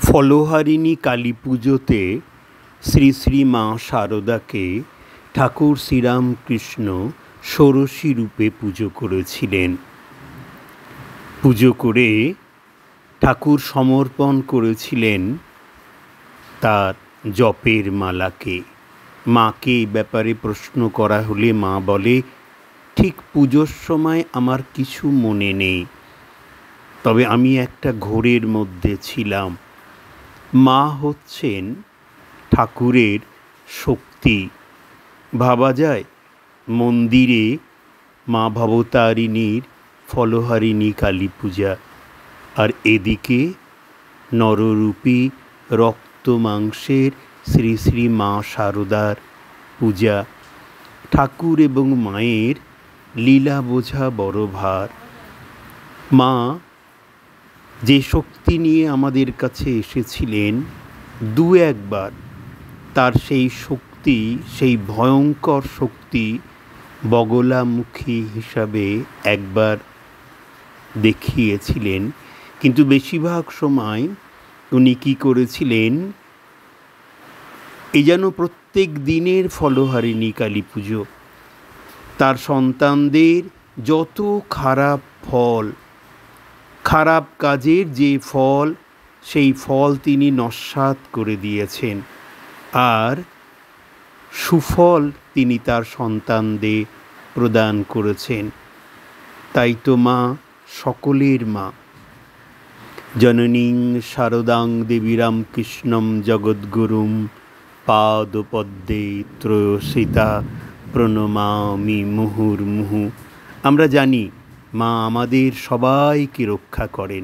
ফলহারিণী কালী পুজোতে শ্রী শ্রী মা শারদাকে ঠাকুর শ্রীরামকৃষ্ণ ষোড়শী রূপে পুজো করেছিলেন। পুজো করে ঠাকুর সমর্পণ করেছিলেন তার জপের মালাকে। মাকে এই ব্যাপারে প্রশ্ন করা হলে মা বলে, ঠিক পুজোর সময় আমার কিছু মনে নেই, তবে আমি একটা ঘোরের মধ্যে ছিলাম। মা হচ্ছেন ঠাকুরের শক্তি। ভাবা যায় মন্দিরে মা ভবতারিণীর ফলহারিণী কালী পূজা, আর এদিকে নররূপী রক্ত মাংসের শ্রী শ্রী মা শারদার পূজা। ঠাকুর এবং মায়ের লীলা বোঝা বড় ভার। মা যে শক্তি নিয়ে আমাদের কাছে এসেছিলেন, দু একবার তার সেই শক্তি, সেই ভয়ঙ্কর শক্তি বগলামুখী হিসাবে একবার দেখিয়েছিলেন, কিন্তু বেশিরভাগ সময় উনি কী করেছিলেন, এই যেন প্রত্যেক দিনের ফলহারিণী কালী পুজো। তার সন্তানদের যত খারাপ ফল, খারাপ কাজের যে ফল, সেই ফল তিনি নস্যাৎ করে দিয়েছেন, আর সুফল তিনি তার সন্তানদের প্রদান করেছেন। তাই তো মা সকলের মা। জননীং শারদাং দেবীরাম কৃষ্ণম জগদ্গুরুম পাদপদ্মে ত্রয়োসিতা প্রণমামি মুহুর্মুহু। আমরা জানি মা আমাদের সবাইকে রক্ষা করেন।